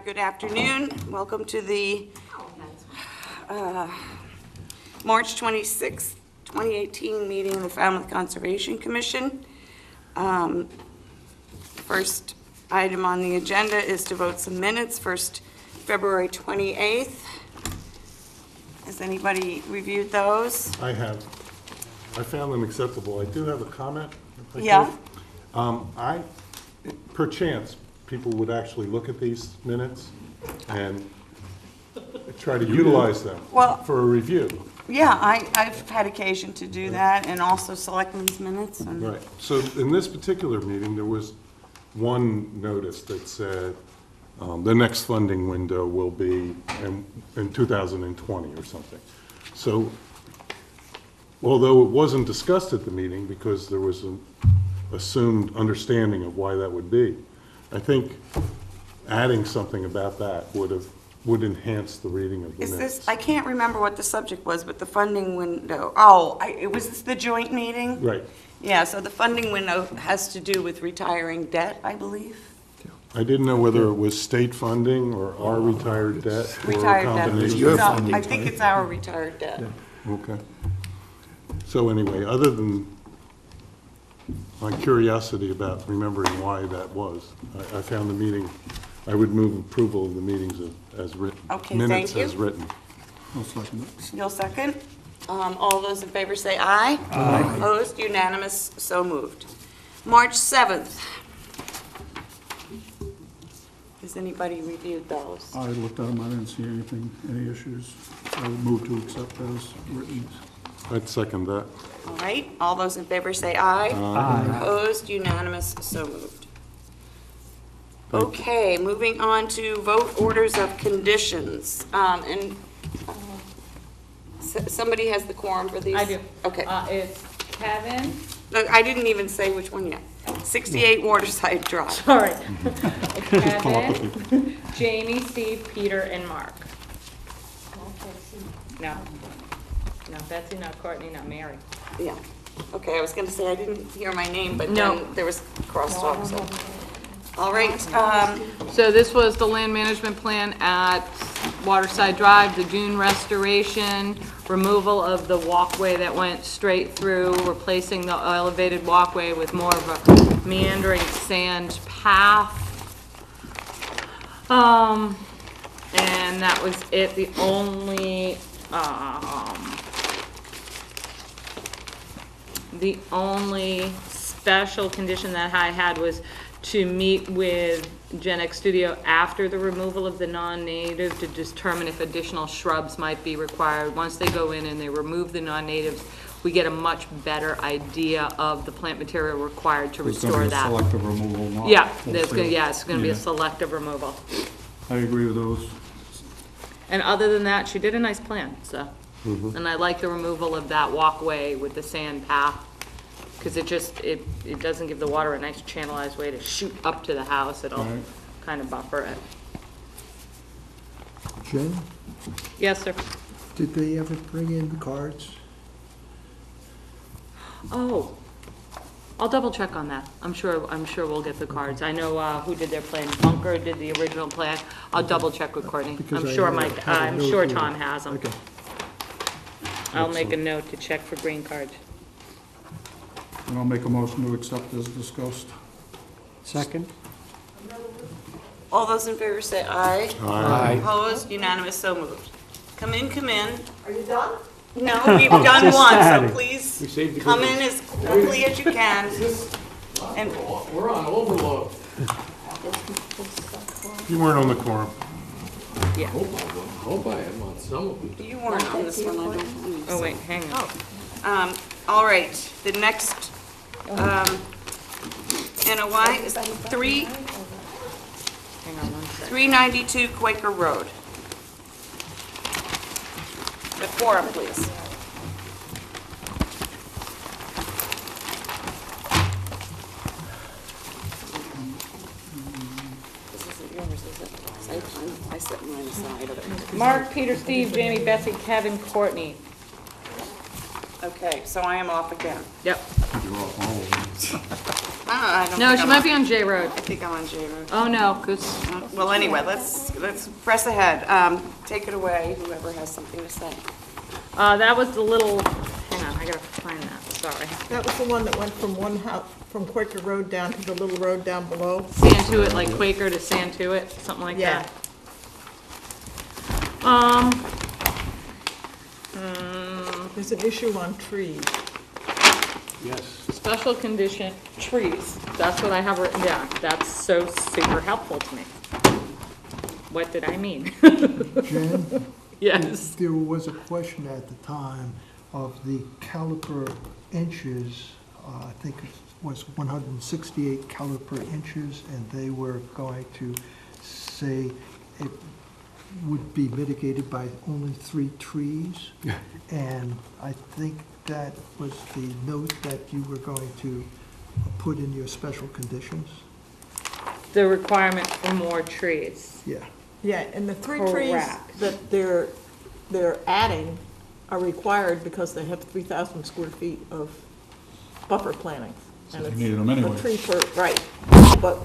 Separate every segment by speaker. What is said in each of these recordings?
Speaker 1: Good afternoon. Welcome to the March 26, 2018 meeting of the Falmouth Conservation Commission. First item on the agenda is to vote some minutes. First, February 28th. Has anybody reviewed those?
Speaker 2: I have. I found them acceptable. I do have a comment. If I
Speaker 1: Yeah.
Speaker 2: could. Perchance, people would actually look at these minutes and try to utilize them
Speaker 1: Well-
Speaker 2: for a review.
Speaker 1: Yeah, I've had occasion to do that, and also selectmen's minutes. And
Speaker 2: Right. So in this particular meeting, there was one notice that said the next funding window will be in 2020 or something. So although it wasn't discussed at the meeting because there was an assumed understanding of why that would be, I think adding something about that would enhance the reading of the
Speaker 1: Is
Speaker 2: minutes.
Speaker 1: this, I can't remember what the subject was, but the funding window, was this the joint meeting?
Speaker 2: Right.
Speaker 1: Yeah, so the funding window has to do with retiring debt, I believe.
Speaker 2: I didn't know whether it was state funding or our retared debt or a
Speaker 1: Retired debt.
Speaker 2: combination.
Speaker 1: So, I think it's our retired debt.
Speaker 2: Okay. So anyway, other than my curiosity about remembering why that was, I found the meeting, I would move approval of the meetings as written.
Speaker 1: Okay,
Speaker 2: Minutes
Speaker 1: thank you.
Speaker 2: as written.
Speaker 3: I'll second it.
Speaker 1: You'll second? All those in favor say aye. Aye. Opposed, unanimous, so moved. March 7th. Has anybody reviewed those?
Speaker 3: I looked at them, I didn't see anything, any issues. I would move to accept as written.
Speaker 2: I'd second that.
Speaker 1: All right, all those in favor say aye. Aye. Opposed, unanimous, so moved. Okay, moving on to vote orders of conditions. Somebody has the quorum for these?
Speaker 4: I do.
Speaker 1: Okay.
Speaker 4: It's Kevin,
Speaker 1: Look, I didn't even say which one yet. 68 Waterside Drive.
Speaker 4: sorry. Kevin, Jamie, Steve, Peter, and Mark. No. No, Betsy, not Courtney, not Mary.
Speaker 1: Yeah. Okay, I was going to say I didn't hear my name, but
Speaker 4: No.
Speaker 1: then there was crosstalk, so. All right,
Speaker 4: So this was the land management plan at Waterside Drive, the dune restoration, removal of the walkway that went straight through, replacing the elevated walkway with more of a meandering sand path. And that was it. The only special condition that I had was to meet with Gen X Studio after the removal of the non-native to determine if additional shrubs might be required. Once they go in and they remove the non-natives, we get a much better idea of the plant material required to
Speaker 3: It's gonna
Speaker 4: restore
Speaker 3: be a
Speaker 4: that.
Speaker 3: selective removal, not
Speaker 4: Yeah,
Speaker 3: wholesale.
Speaker 4: it's gonna be a
Speaker 3: Yeah.
Speaker 4: selective removal.
Speaker 3: I agree with those.
Speaker 4: And other than that, she did a nice plan, so. And I like the removal of that walkway with the sand path, because it doesn't give the water a nice channelized way to shoot up to the house. It'll
Speaker 3: Right.
Speaker 4: kind of buffer it.
Speaker 5: Jen,
Speaker 4: Yes, sir.
Speaker 5: did they ever bring in the cards?
Speaker 4: Oh, I'll double check on that. I'm sure we'll get the cards. I know, who did their plan. Bunker did the original plan. I'll double check with Courtney.
Speaker 5: Because
Speaker 4: I'm
Speaker 5: I
Speaker 4: sure
Speaker 5: had a
Speaker 4: I'm
Speaker 5: note
Speaker 4: sure
Speaker 5: here.
Speaker 4: Tom has them.
Speaker 5: Okay.
Speaker 4: I'll make a note to check for green cards.
Speaker 3: And I'll make a motion to accept as discussed.
Speaker 5: Second?
Speaker 1: all those in favor say aye.
Speaker 5: Aye.
Speaker 1: Opposed, unanimous, so moved. Come in, come in.
Speaker 6: Are you done?
Speaker 1: No, we've done
Speaker 5: Just
Speaker 1: one, so
Speaker 5: started.
Speaker 1: please come in as quickly as you can. And
Speaker 6: We're on overload.
Speaker 2: You weren't on the quorum.
Speaker 4: Yeah.
Speaker 6: Hope I am on some of them.
Speaker 1: you weren't on this one, I don't believe.
Speaker 4: Oh, wait, hang on.
Speaker 1: All right, the next NOI is
Speaker 4: Hang on one second.
Speaker 1: 392 Quaker Road. The quorum, please. This isn't yours, is it? I set mine aside.
Speaker 4: Mark, Peter, Steve, Jamie, Betsy, Kevin, Courtney.
Speaker 1: Okay, so I am off again.
Speaker 4: Yep.
Speaker 3: You're off all of them.
Speaker 1: I don't
Speaker 4: No,
Speaker 1: think
Speaker 4: she
Speaker 1: I'm
Speaker 4: might be on J Road.
Speaker 1: I think I'm on J Road.
Speaker 4: Oh, no, because
Speaker 1: Well, anyway, let's press ahead. Take it away, whoever has something to say.
Speaker 4: that was the little, hang on, I gotta find that, sorry.
Speaker 7: That was the one that went from one house, from Quaker Road down to the little road down below?
Speaker 4: Santuit, like Quaker to Santuit, something like
Speaker 7: Yeah.
Speaker 4: that.
Speaker 7: There's an issue on trees.
Speaker 6: Yes.
Speaker 4: Special condition, trees, that's what I have written down. That's so super helpful to me. What did I mean?
Speaker 5: Jen,
Speaker 4: Yes.
Speaker 5: there was a question at the time of the caliper inches. I think it was 168 caliper inches, and they were going to say it would be mitigated by only 3 trees. And I think that was the note that you were going to put in your special conditions.
Speaker 4: The requirement for more trees.
Speaker 5: Yeah.
Speaker 7: Yeah, and the 3 trees
Speaker 4: Correct.
Speaker 7: that they're adding are required because they have 3,000 square feet of buffer planting.
Speaker 3: So they needed them anyway.
Speaker 7: A tree per, right. But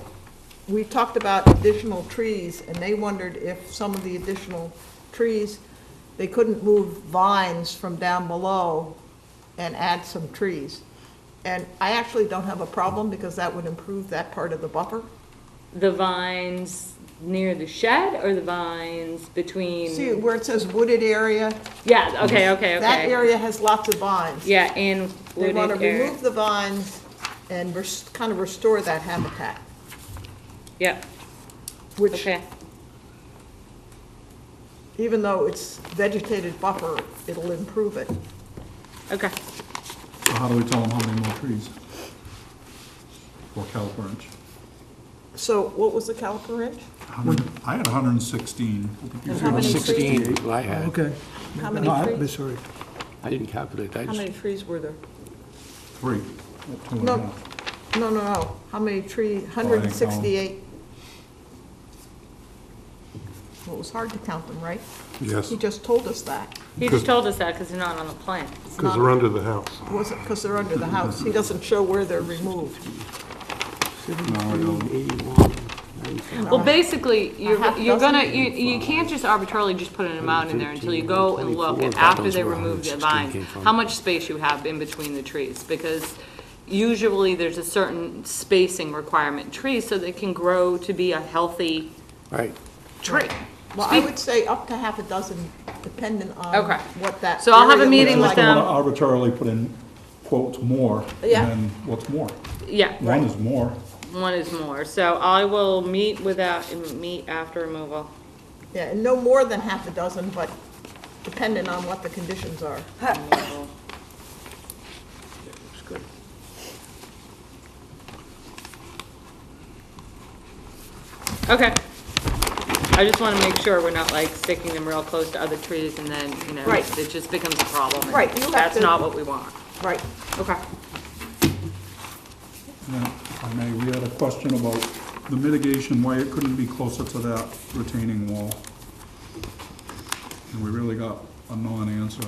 Speaker 7: we talked about additional trees, and they wondered if some of the additional trees, they couldn't move vines from down below and add some trees. And I actually don't have a problem because that would improve that part of the buffer.
Speaker 4: The vines near the shed or the vines between?
Speaker 7: See where it says wooded area?
Speaker 4: Yeah, okay, okay,
Speaker 7: That
Speaker 4: okay.
Speaker 7: area has lots of vines.
Speaker 4: Yeah, in
Speaker 7: They want to
Speaker 4: wooded area.
Speaker 7: remove the vines and kind of restore that habitat,
Speaker 4: Yep,
Speaker 7: which,
Speaker 4: okay.
Speaker 7: even though it's vegetated buffer, it'll improve it.
Speaker 4: Okay.
Speaker 3: So how do we tell them how many more trees? Or caliper inch?
Speaker 7: So what was the caliper inch?
Speaker 3: I had 116.
Speaker 7: And how many trees?
Speaker 6: 16 I had.
Speaker 5: Okay.
Speaker 7: How many
Speaker 5: No, I
Speaker 7: trees?
Speaker 5: misheard.
Speaker 6: I didn't calculate. I
Speaker 7: How many
Speaker 6: just,
Speaker 7: trees were there?
Speaker 3: 3, 2 and a
Speaker 7: No.
Speaker 3: half.
Speaker 7: No. How many trees?
Speaker 3: Oh, I didn't count 'em.
Speaker 7: 168? Well, it was hard to count them, right?
Speaker 2: Yes,
Speaker 7: He just told us that.
Speaker 4: He just told us that because they're not on the plan.
Speaker 2: because they're under the house.
Speaker 7: Was it because they're under the house? He doesn't show where they're removed.
Speaker 6: 81, 95.
Speaker 4: Well, basically,
Speaker 7: half
Speaker 4: you're gonna,
Speaker 7: dozen?
Speaker 4: you can't just arbitrarily just put an amount in there until you go and look at
Speaker 6: 24,
Speaker 4: after
Speaker 6: those
Speaker 4: they
Speaker 6: were
Speaker 4: remove the
Speaker 6: 116
Speaker 4: vine,
Speaker 6: came from.
Speaker 4: how much space you have in between the trees, because usually there's a certain spacing requirement in trees so they can grow to be a healthy
Speaker 6: Right.
Speaker 4: tree.
Speaker 7: Well, I would say up to half a dozen, depending on
Speaker 4: Okay.
Speaker 7: what that.
Speaker 4: So I'll have a
Speaker 7: area
Speaker 4: meeting
Speaker 7: looks
Speaker 4: with
Speaker 7: like.
Speaker 3: I don't
Speaker 4: them.
Speaker 3: want to arbitrarily put in quotes more, and
Speaker 7: Yeah.
Speaker 3: then what's more?
Speaker 4: Yeah,
Speaker 3: One is more.
Speaker 4: one is more, so I will meet meet after removal.
Speaker 7: Yeah, and no more than half a dozen, but depending on what the conditions are.
Speaker 4: Removal.
Speaker 6: It's good.
Speaker 4: Okay. I just want to make sure we're not like sticking them real close to other trees and then, you know,
Speaker 7: Right.
Speaker 4: it just becomes a problem. and
Speaker 7: Right, you have
Speaker 4: That's
Speaker 7: to-
Speaker 4: not what we want.
Speaker 7: Right.
Speaker 4: Okay.
Speaker 3: Yeah, if I may, we had a question about the mitigation, why it couldn't be closer to that retaining wall. And we really got a non-answer.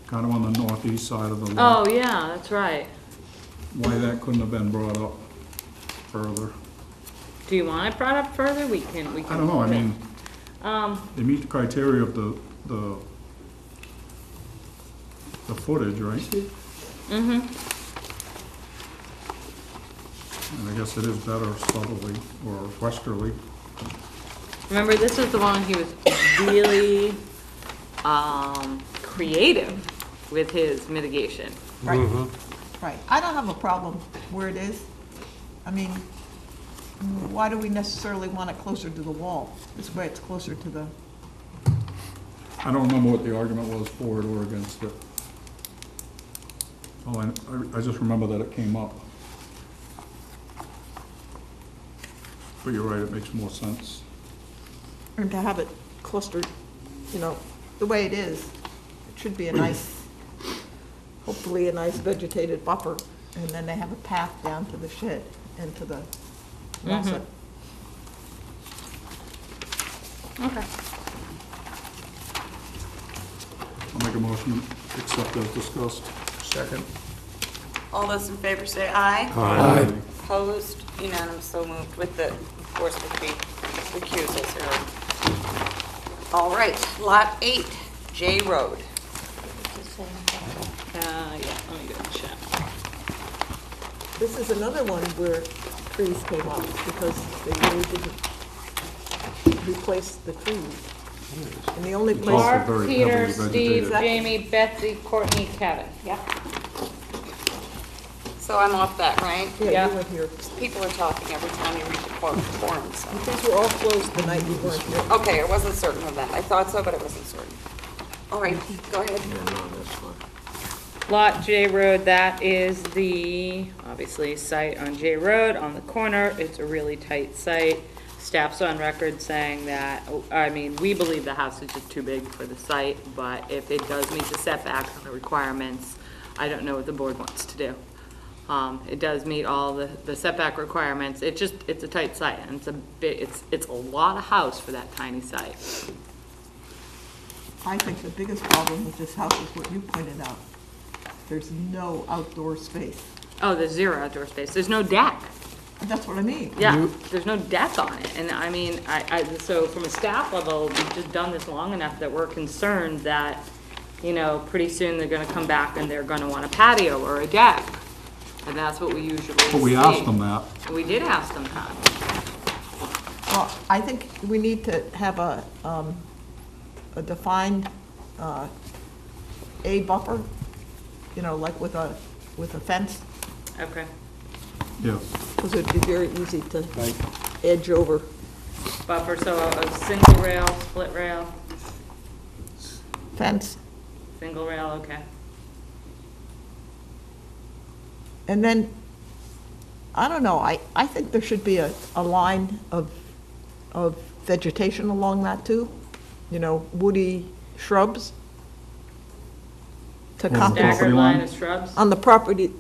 Speaker 3: Kind of on the northeast side of the lot.
Speaker 4: Oh, yeah, that's right.
Speaker 3: Why that couldn't have been brought up further.
Speaker 4: Do you want it brought up further? We can.
Speaker 3: I don't know, I mean,
Speaker 4: Um,
Speaker 3: they meet the criteria of the footage, right?
Speaker 4: mm-hmm.
Speaker 3: And I guess it is better southerly or westerly.
Speaker 4: Remember, this is the one he was really, creative with his mitigation.
Speaker 7: Right, right. I don't have a problem where it is. I mean, why do we necessarily want it closer to the wall? This way it's closer to the,
Speaker 3: I don't remember what the argument was for it or against it. Oh, I just remember that it came up. But you're right, it makes more sense.
Speaker 7: and to have it clustered, you know, the way it is. It should be a nice, hopefully a nice vegetated buffer, and then they have a path down to the shed and to the Russet.
Speaker 4: Okay.
Speaker 3: I'll make a motion, to accept as discussed.
Speaker 6: Second.
Speaker 1: All those in favor say aye.
Speaker 6: Aye.
Speaker 1: Opposed, unanimous, so moved, with the, of course, with the recusals here. All right, Lot 8, J Road.
Speaker 4: Yeah, let me go check.
Speaker 7: This is another one where trees came up because they really didn't replace the trees. And the only place,
Speaker 3: also
Speaker 4: Mark,
Speaker 3: very
Speaker 4: Peter,
Speaker 3: heavily
Speaker 4: Steve,
Speaker 3: vegetated.
Speaker 4: Jamie, Betsy, Courtney, Kevin.
Speaker 1: Yeah. So I'm off that, right?
Speaker 7: yeah,
Speaker 4: Yeah.
Speaker 7: you weren't here.
Speaker 1: People are talking every time you read the form, so.
Speaker 7: These were all closed the night you weren't here.
Speaker 1: Okay, I wasn't certain of that. I thought so, but I wasn't certain. All right, go ahead.
Speaker 4: Lot J Road, that is the, obviously, site on J Road on the corner. It's a really tight site. Staff's on record saying that, I mean, we believe the house is just too big for the site, but if it does meet the setbacks and the requirements, I don't know what the board wants to do. It does meet all the setback requirements. It's a tight site, and it's a lot of house for that tiny site.
Speaker 7: I think the biggest problem with this house is what you pointed out. There's no outdoor space.
Speaker 4: Oh, there's zero outdoor space. There's no deck.
Speaker 7: That's what I mean.
Speaker 4: Yeah, there's no deck on it, and I mean, so from a staff level, we've just done this long enough that we're concerned that, you know, pretty soon they're gonna come back and they're gonna want a patio or a deck, and that's what we usually see.
Speaker 3: But we asked them that.
Speaker 4: We did ask them that.
Speaker 7: Well, I think we need to have a defined, A buffer, you know, like with a fence,
Speaker 4: Okay.
Speaker 3: Yeah.
Speaker 7: because it'd be very easy to edge over.
Speaker 4: Buffer, so a single rail, split rail,
Speaker 7: Fence.
Speaker 4: single rail, okay.
Speaker 7: And then, I don't know, I think there should be a line of vegetation along that too. You know, woody shrubs. To
Speaker 3: Well,
Speaker 7: compensate
Speaker 4: Staggered
Speaker 3: property
Speaker 4: line
Speaker 3: line?
Speaker 4: of shrubs.
Speaker 7: on the property,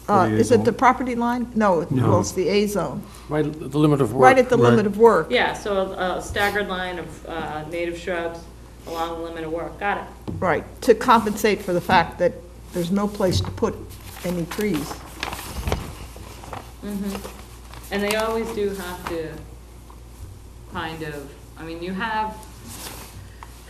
Speaker 3: For the A
Speaker 7: is it the
Speaker 3: zone?
Speaker 7: property line? No,
Speaker 6: No.
Speaker 7: well, it's the A zone,
Speaker 6: Right at the limit of work.
Speaker 7: right at the limit of work.
Speaker 4: Yeah, so a staggered line of native shrubs along the limit of work, got it.
Speaker 7: Right, to compensate for the fact that there's no place to put any trees.
Speaker 4: And they always do have to kind of, I mean, you have,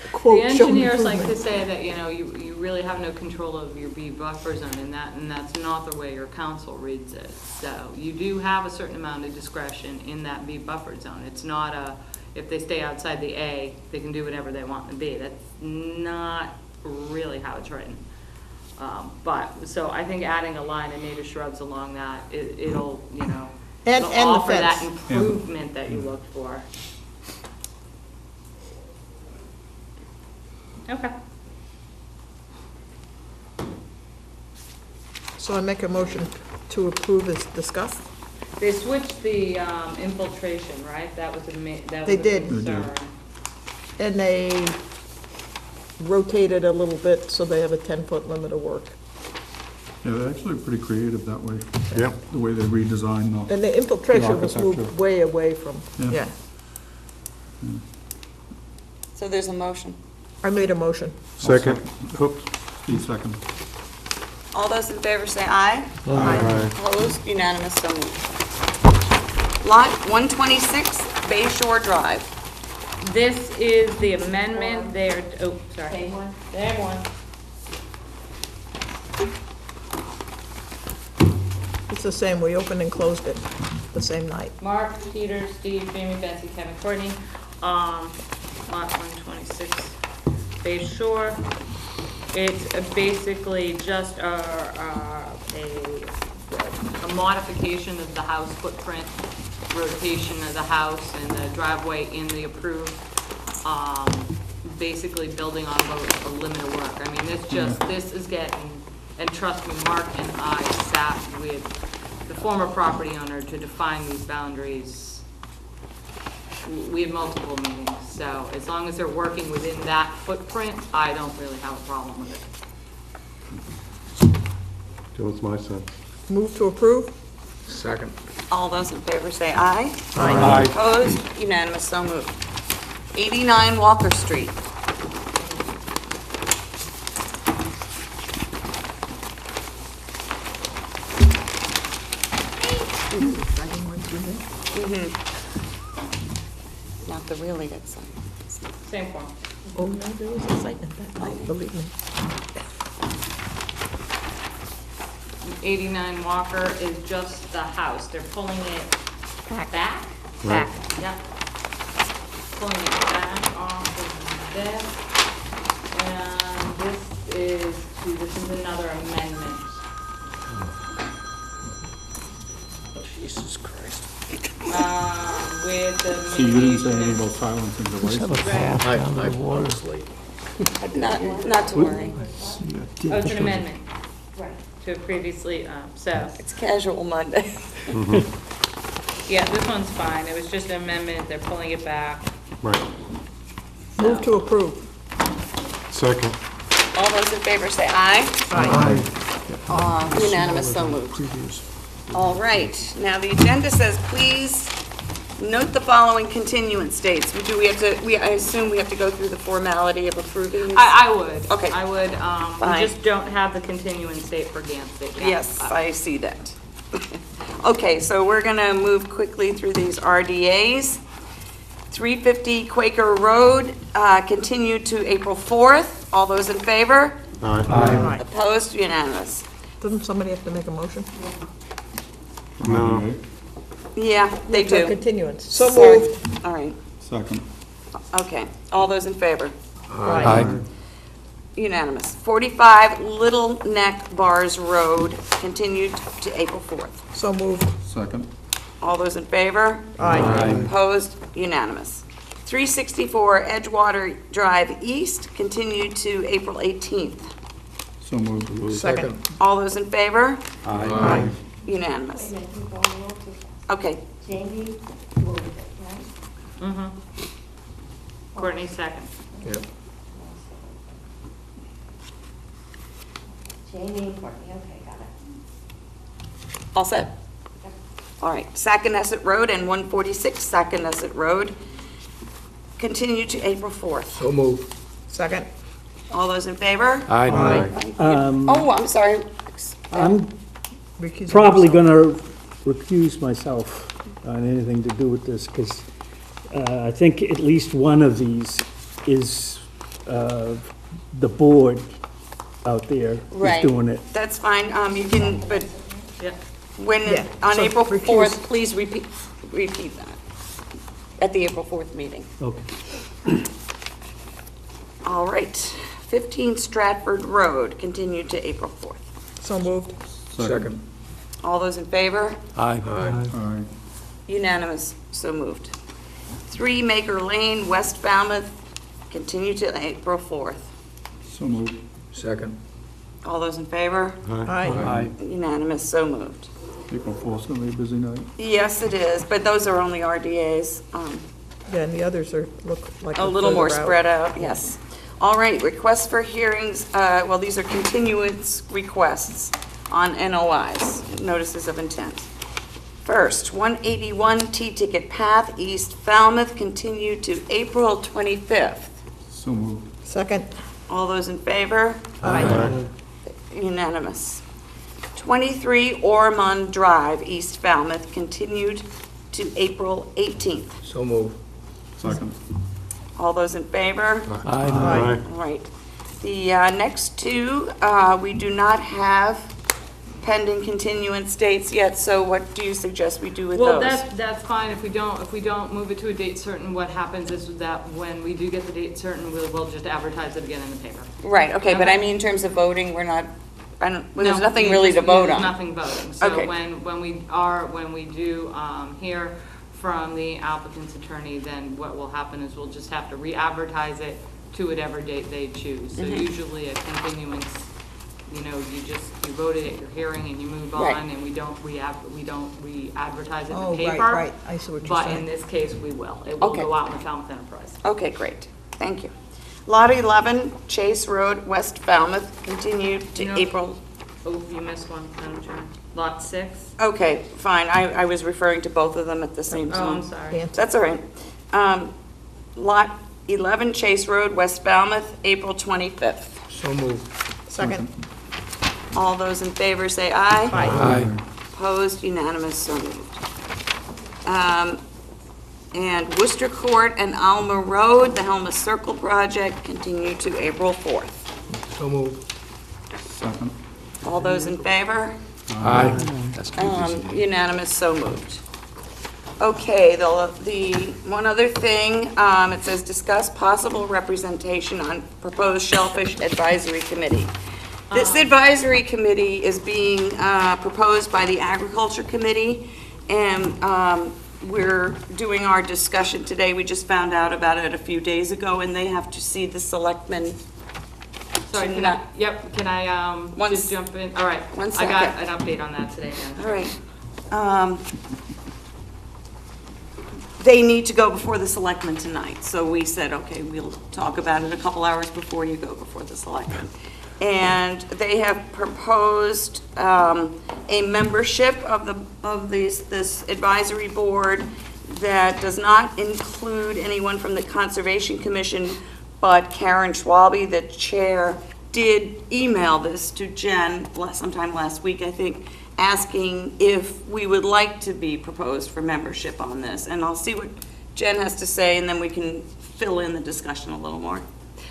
Speaker 4: the
Speaker 7: Quote, show
Speaker 4: engineers like to
Speaker 7: improvement.
Speaker 4: say that, you know, you really have no control of your bee buffer zone, and that's not the way your council reads it. So you do have a certain amount of discretion in that bee buffer zone. It's not if they stay outside the A, they can do whatever they want in the B. That's not really how it's written. So I think adding a line of native shrubs along that, it'll, you know,
Speaker 7: And-
Speaker 4: it'll
Speaker 7: and the
Speaker 4: offer that
Speaker 7: fence.
Speaker 4: improvement that you look for. Okay.
Speaker 7: So I make a motion to approve as discussed.
Speaker 4: They switched the infiltration, right? That was that
Speaker 7: They
Speaker 4: was a
Speaker 7: did.
Speaker 3: They did.
Speaker 4: concern.
Speaker 7: And they rotated a little bit, so they have a 10-foot limit of work.
Speaker 3: Yeah, they're actually pretty creative that way,
Speaker 2: Yeah.
Speaker 3: the way they redesigned the,
Speaker 7: And the infiltration was moved
Speaker 3: architecture.
Speaker 7: way away from,
Speaker 3: Yeah.
Speaker 7: yeah.
Speaker 1: So there's a motion.
Speaker 7: I made a motion.
Speaker 2: Second, oops.
Speaker 3: Steve second.
Speaker 1: All those in favor say aye.
Speaker 2: Aye.
Speaker 1: Opposed, unanimous, so moved. Lot 126, Bay Shore Drive.
Speaker 4: This is the amendment there, oh, sorry. Same one? Same one.
Speaker 7: It's the same, we opened and closed it the same night.
Speaker 4: Mark, Peter, Steve, Jamie, Betsy, Kevin, Courtney, lot 126, Bay Shore. It's basically just a modification of the house footprint, rotation of the house and the driveway in the approved, basically building on a limit of work. I mean, this is getting, and trust me, Mark and I sat with the former property owner to define these boundaries. We had multiple meetings, so as long as they're working within that footprint, I don't really have a problem with it.
Speaker 2: What's my sense?
Speaker 7: Move to approve?
Speaker 6: Second.
Speaker 1: All those in favor say aye.
Speaker 6: Aye.
Speaker 1: Opposed, unanimous, so moved. 89 Walker Street. Not the really good side.
Speaker 4: Same form.
Speaker 7: Oh, no, there was excitement that night, believe me.
Speaker 4: 89 Walker is just the house. They're pulling it back? Back. Yep. Pulling it back off of this. And this is another amendment.
Speaker 6: Jesus Christ.
Speaker 4: With the
Speaker 3: See, you didn't say
Speaker 4: mitigation-
Speaker 3: anything about silencing devices.
Speaker 6: I honestly,
Speaker 1: Not to worry.
Speaker 4: Oh, it's an amendment. To a previously, so,
Speaker 1: It's casual Monday.
Speaker 4: yeah, this one's fine. It was just an amendment. They're pulling it back.
Speaker 2: Right.
Speaker 7: Move to approve.
Speaker 2: Second.
Speaker 1: All those in favor say aye. Unanimous, so moved. All right, now the agenda says, please note the following continuance dates. I assume we have to go through the formality of approving these?
Speaker 4: I would.
Speaker 1: Okay.
Speaker 4: I would,
Speaker 1: Fine.
Speaker 4: we just don't have the continuance date for Gansett yet.
Speaker 1: Yes, I see that. Okay, so we're going to move quickly through these RDAs. 350 Quaker Road, continued to April 4th. All those in favor?
Speaker 2: Aye.
Speaker 1: Opposed? Unanimous.
Speaker 7: Doesn't somebody have to make a motion?
Speaker 2: No.
Speaker 1: Yeah, they
Speaker 7: For
Speaker 1: do.
Speaker 7: continuance. So
Speaker 1: Sorry.
Speaker 7: moved.
Speaker 1: All right,
Speaker 3: Second.
Speaker 1: okay. All those in favor?
Speaker 6: Aye.
Speaker 1: Unanimous. 45 Little Neck Bars Road, continued to April 4th.
Speaker 7: So moved.
Speaker 3: Second.
Speaker 1: All those in favor?
Speaker 7: Aye.
Speaker 1: Opposed? Unanimous. 364 Edgewater Drive East, continued to April 18th.
Speaker 3: So moved.
Speaker 7: Second.
Speaker 1: All those in favor?
Speaker 3: Aye.
Speaker 1: Unanimous. Okay,
Speaker 8: Jamie moved it, right?
Speaker 4: Mhm. Courtney second.
Speaker 6: Yep.
Speaker 8: Jamie and Courtney, okay, got it.
Speaker 1: all set? All right, Saconesset Road and 146 Saconesset Road, continued to April 4th.
Speaker 6: So move.
Speaker 7: Second.
Speaker 1: All those in favor?
Speaker 6: Aye.
Speaker 1: Oh, I'm sorry.
Speaker 9: I'm
Speaker 7: Recusing
Speaker 9: probably
Speaker 7: yourself.
Speaker 9: going to recuse myself on anything to do with this, because I think at least one of these is the board out there
Speaker 1: Right.
Speaker 9: is doing it.
Speaker 1: That's fine, you can, but
Speaker 4: Yep.
Speaker 1: when,
Speaker 7: Yeah,
Speaker 1: on
Speaker 7: so
Speaker 1: April
Speaker 7: recuse.
Speaker 1: 4th, please repeat that at the April 4th meeting.
Speaker 9: Okay.
Speaker 1: All right, 15 Stratford Road, continued to April 4th.
Speaker 7: So moved.
Speaker 6: Second.
Speaker 1: All those in favor?
Speaker 6: Aye.
Speaker 3: Aye.
Speaker 1: Unanimous, so moved. 3 Maker Lane, West Falmouth, continued to April 4th.
Speaker 3: So moved.
Speaker 6: Second.
Speaker 1: All those in favor?
Speaker 7: Aye.
Speaker 1: Unanimous, so moved.
Speaker 3: April 4th's gonna be a busy night.
Speaker 1: Yes, it is, but those are only RDAs.
Speaker 7: Yeah, and the others look like.
Speaker 1: A
Speaker 7: they're
Speaker 1: little more
Speaker 7: further out.
Speaker 1: spread out, yes. All right, requests for hearings, well, these are continuance requests on NOIs, notices of intent. First, 181 T-Ticket Path, East Falmouth, continued to April 25th.
Speaker 3: So moved.
Speaker 7: Second.
Speaker 1: All those in favor?
Speaker 7: Aye.
Speaker 1: Unanimous. 23 Ormond Drive, East Falmouth, continued to April 18th.
Speaker 6: So move.
Speaker 3: Second.
Speaker 1: All those in favor?
Speaker 6: Aye.
Speaker 1: All right. The next two, we do not have pending continuance dates yet, so what do you suggest we do with
Speaker 4: Well,
Speaker 1: those?
Speaker 4: that's fine. If we don't move it to a date certain, what happens is that when we do get the date certain, we'll just advertise it again in the paper.
Speaker 1: Right, okay, but I
Speaker 4: Okay.
Speaker 1: mean, in terms of voting, we're not, well, there's
Speaker 4: No,
Speaker 1: nothing
Speaker 4: you
Speaker 1: really to
Speaker 4: just-
Speaker 1: vote
Speaker 4: there's
Speaker 1: on.
Speaker 4: nothing voting. So
Speaker 1: Okay.
Speaker 4: when we do hear from the applicant's attorney, then what will happen is we'll just have to re-advertise it to whatever date they choose. So
Speaker 1: Mm-hmm.
Speaker 4: usually a continuance, you vote it at your hearing and you move
Speaker 1: Right.
Speaker 4: on, and we don't re-advertise it in
Speaker 7: Oh,
Speaker 4: the paper.
Speaker 7: right, right. I see what you're
Speaker 4: But in
Speaker 7: saying.
Speaker 4: this case, we will. It will
Speaker 1: Okay.
Speaker 4: go out in the Falmouth Enterprise.
Speaker 1: Okay, great, thank you. Lot 11, Chase Road, West Falmouth, continued to
Speaker 4: No.
Speaker 1: April,
Speaker 4: Oh, you missed one, Madam Chair. Lot 6.
Speaker 1: okay, fine, I was referring to both of them at the same
Speaker 4: Oh,
Speaker 1: time.
Speaker 4: I'm sorry.
Speaker 7: Yeah.
Speaker 1: That's all right. Lot 11, Chase Road, West Falmouth, April 25th.
Speaker 6: So move.
Speaker 7: Second.
Speaker 1: All those in favor say aye.
Speaker 6: Aye.
Speaker 1: Opposed, unanimous, so moved. And Worcester Court and Alma Road, the Helmus Circle project, continue to April 4th.
Speaker 6: So moved.
Speaker 3: Second.
Speaker 1: All those in favor?
Speaker 6: Aye. That's
Speaker 1: Unanimous, so moved. Okay, the one other thing, it says discuss possible representation on proposed Shellfish Advisory Committee. This advisory committee is being proposed by the Agriculture Committee, and we're doing our discussion today. We just found out about it a few days ago, and they have to see the selectmen.
Speaker 4: Sorry, can I
Speaker 1: One
Speaker 4: just jump in? All right.
Speaker 1: one
Speaker 4: I got
Speaker 1: second.
Speaker 4: an update on that today, then.
Speaker 1: All right. They need to go before the selectmen tonight, so we said, okay, we'll talk about it a couple hours before you go before the selectmen. And they have proposed a membership of this advisory board that does not include anyone from the Conservation Commission, but Karen Schwalbe, the chair, did email this to Jen sometime last week, I think, asking if we would like to be proposed for membership on this. And I'll see what Jen has to say, and then we can fill in the discussion a little more.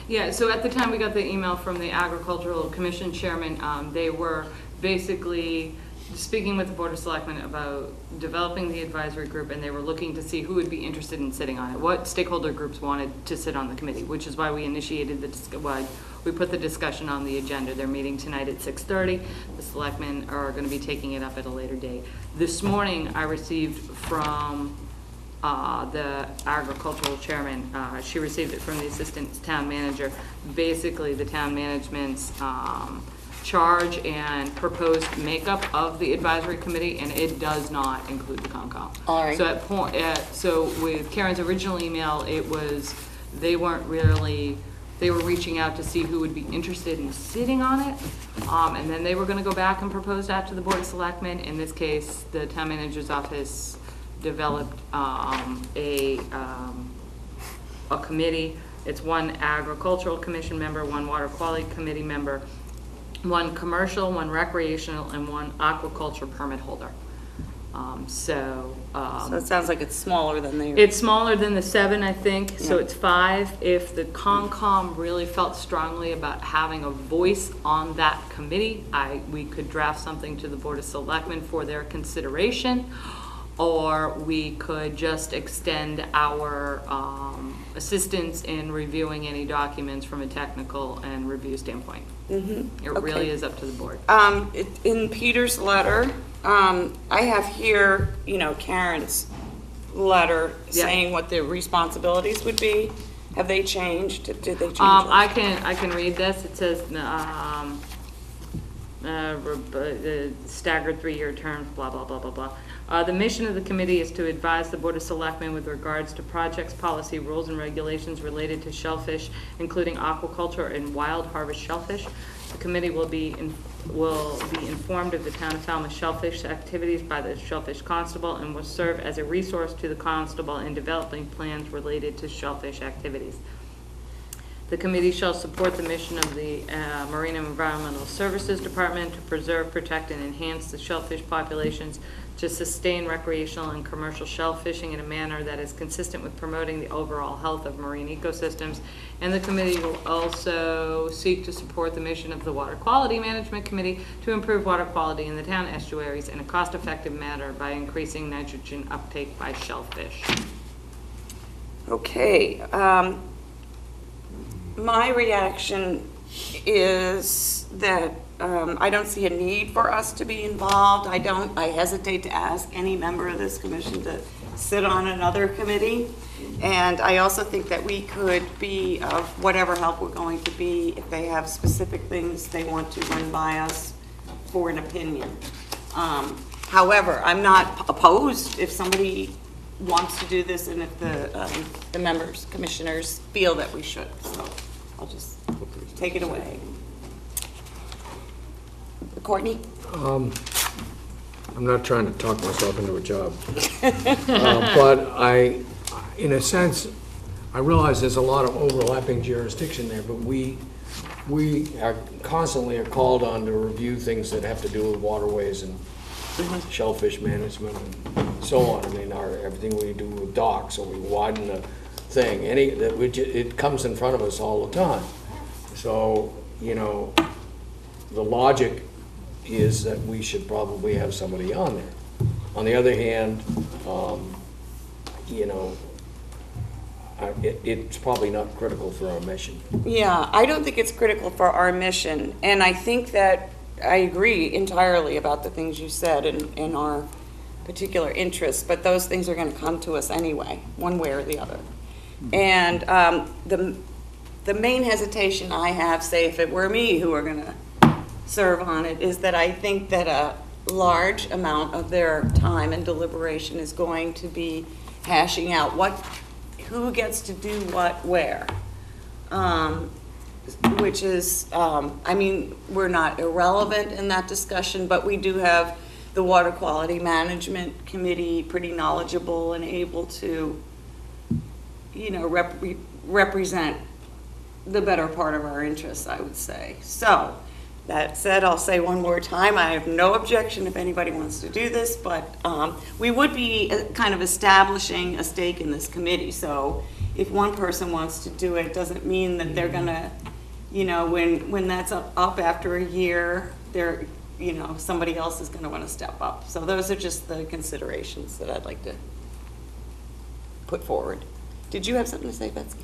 Speaker 4: Yeah, so at the time we got the email from the Agricultural Commission chairman, they were basically speaking with the Board of Selectmen about developing the advisory group, and they were looking to see who would be interested in sitting on it, what stakeholder groups wanted to sit on the committee, which is why we initiated we put the discussion on the agenda. They're meeting tonight at 6:30. The selectmen are going to be taking it up at a later date. This morning, I received from the agricultural chairman, she received it from the assistant town manager, basically the town management's charge and proposed makeup of the advisory committee, and it does not include the Concom.
Speaker 1: All right.
Speaker 4: So with Karen's original email, it was, they were reaching out to see who would be interested in sitting on it, and then they were gonna go back and propose that to the Board of Selectmen. In this case, the town manager's office developed a committee. It's one agricultural commission member, one water quality committee member, one commercial, one recreational, and one aquaculture permit holder. So
Speaker 1: it sounds like it's smaller than the.
Speaker 4: it's smaller than the 7, I think, so
Speaker 1: Yeah.
Speaker 4: it's 5. If the Concom really felt strongly about having a voice on that committee, we could draft something to the Board of Selectmen for their consideration, or we could just extend our assistance in reviewing any documents from a technical and review standpoint. It really
Speaker 1: Okay.
Speaker 4: is up to the board.
Speaker 1: In Peter's letter, I have here, Karen's letter
Speaker 4: Yeah.
Speaker 1: saying what the responsibilities would be. Have they changed? Did they change?
Speaker 4: I can read this. It says, staggered 3-year terms, blah, blah, blah, blah, blah. The mission of the committee is to advise the Board of Selectmen with regards to projects, policy, rules, and regulations related to shellfish, including aquaculture and wild harvest shellfish. The committee will be informed of the town of Falmouth shellfish activities by the Shellfish Constable and will serve as a resource to the Constable in developing plans related to shellfish activities. The committee shall support the mission of the Marine and Environmental Services Department to preserve, protect, and enhance the shellfish populations, to sustain recreational and commercial shell fishing in a manner that is consistent with promoting the overall health of marine ecosystems. And the committee will also seek to support the mission of the Water Quality Management Committee to improve water quality in the town estuaries in a cost-effective manner by increasing nitrogen uptake by shellfish.
Speaker 1: Okay, my reaction is that I don't see a need for us to be involved. I hesitate to ask any member of this commission to sit on another committee. And I also think that we could be of whatever help we're going to be if they have specific things they want to run by us for an opinion. However, I'm not opposed if somebody wants to do this and if the members, commissioners feel that we should. So I'll just take it away. Courtney?
Speaker 6: I'm not trying to talk myself into a job. But in a sense, I realize there's a lot of overlapping jurisdiction there, but we are constantly called on to review things that have to do with waterways and shellfish management and so on. I mean, everything we do with docks, or we widen the thing, it comes in front of us all the time. So, you know, the logic is that we should probably have somebody on there. On the other hand, you know, it's probably not critical for our mission.
Speaker 1: Yeah, I don't think it's critical for our mission, and I think that I agree entirely about the things you said in our particular interests, but those things are gonna come to us anyway, one way or the other. And the main hesitation I have, say if it were me who were gonna serve on it, is that I think that a large amount of their time and deliberation is going to be hashing out who gets to do what where. Which is, I mean, we're not irrelevant in that discussion, but we do have the Water Quality Management Committee pretty knowledgeable and able to, you know, represent the better part of our interests, I would say. So, that said, I'll say one more time, I have no objection if anybody wants to do this, but we would be kind of establishing a stake in this committee. So if one person wants to do it, doesn't mean that they're gonna, you know, when that's up after a year, they're, you know, somebody else is gonna wanna step up. So those are just the considerations that I'd like to put forward. Did you have something to say, Betsy?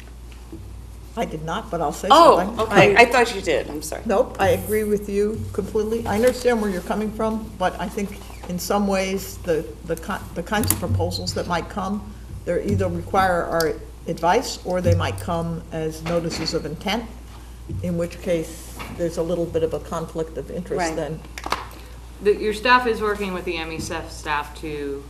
Speaker 7: I did not, but I'll say
Speaker 1: Oh,
Speaker 7: something.
Speaker 1: okay, I thought you did, I'm sorry.
Speaker 7: Nope, I agree with you completely. I understand where you're coming from, but I think in some ways, the kinds of proposals that might come, they either require our advice, or they might come as notices of intent, in which case, there's a little bit of a conflict of interest
Speaker 1: Right.
Speaker 7: then.
Speaker 4: Your staff is working with the MESF staff to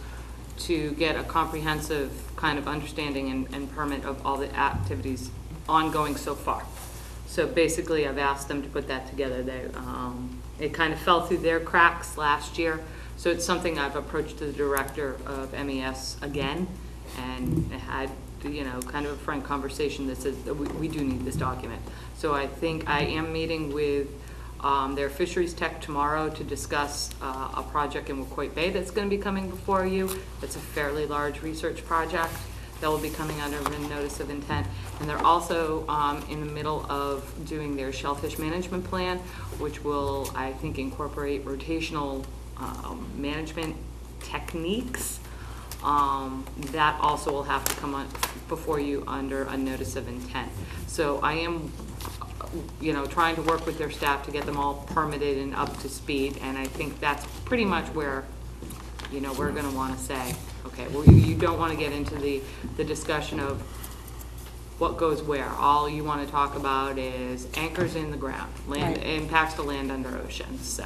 Speaker 4: get a comprehensive kind of understanding and permit of all the activities ongoing so far. So basically, I've asked them to put that together. It kind of fell through their cracks last year, so it's something I've approached the director of MES again, and had, you know, kind of a frank conversation that says that we do need this document. So I think I am meeting with their fisheries tech tomorrow to discuss a project in Wacoit Bay that's going to be coming before you. It's a fairly large research project that will be coming under written notice of intent. And they're also in the middle of doing their shellfish management plan, which will, I think, incorporate rotational management techniques. That also will have to come on before you under a notice of intent. So I am, you know, trying to work with their staff to get them all permitted and up to speed, and I think that's pretty much where, you know, we're gonna wanna say, okay, well, you don't wanna get into the discussion of what goes where. All you wanna talk about is anchors in the ground, land,
Speaker 1: Right.
Speaker 4: impacts to land under ocean, so.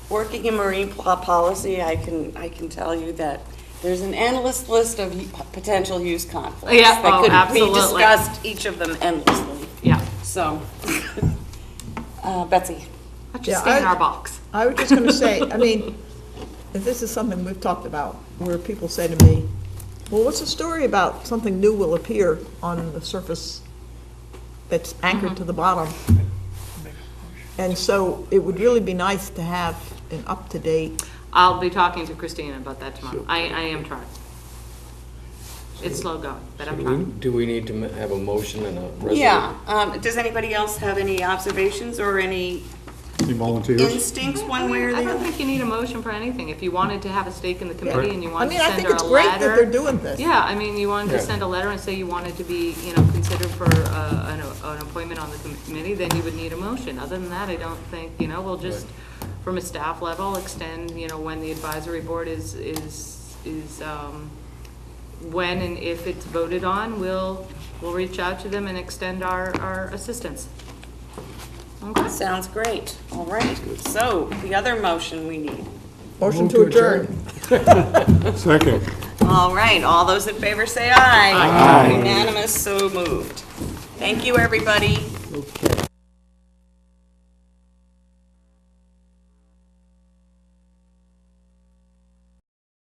Speaker 1: Working in marine policy, I can tell you that there's an endless list of potential use conflicts.
Speaker 4: Yeah,
Speaker 1: that
Speaker 4: oh,
Speaker 1: could
Speaker 4: absolutely.
Speaker 1: be discussed, each of them endlessly.
Speaker 4: Yeah,
Speaker 1: So, Betsy.
Speaker 4: let's
Speaker 7: Yeah,
Speaker 4: just stay in
Speaker 7: I-
Speaker 4: our box.
Speaker 7: I was just gonna say, I mean, if this is something we've talked about, where people say to me, well, what's the story about something new will appear on the surface that's anchored to the bottom? And so it would really be nice to have an up-to-date,
Speaker 4: I'll be talking to Christina about that tomorrow. I am trying. It's slow going, but I'm trying.
Speaker 6: Do we need to have a motion and a resolution?
Speaker 1: Yeah, does anybody else have any observations or any
Speaker 3: Any volunteers?
Speaker 1: instincts one way or
Speaker 4: I
Speaker 1: the
Speaker 4: don't
Speaker 1: other?
Speaker 4: think you need a motion for anything. If you wanted to have a stake in the committee and you
Speaker 7: I
Speaker 4: wanted
Speaker 7: mean,
Speaker 4: to
Speaker 7: I
Speaker 4: send
Speaker 7: think
Speaker 4: her
Speaker 7: it's
Speaker 4: a
Speaker 7: great that they're
Speaker 4: letter.
Speaker 7: doing this.
Speaker 4: Yeah, I mean, you wanted to
Speaker 6: Yeah.
Speaker 4: send a letter and say you wanted to be, you know, considered for an appointment on the committee, then you would need a motion. Other than that, I don't think, you know, we'll just, from a staff level, extend, you know, when the advisory board is when and if it's voted on, we'll reach out to them and extend our assistance. Okay.
Speaker 1: Sounds great. All right. So, the other motion we need.
Speaker 7: Motion to adjourn.
Speaker 2: Second.
Speaker 1: All right, all those in favor say aye. Aye. Unanimous, so moved. Thank you, everybody.
Speaker 9: Okay.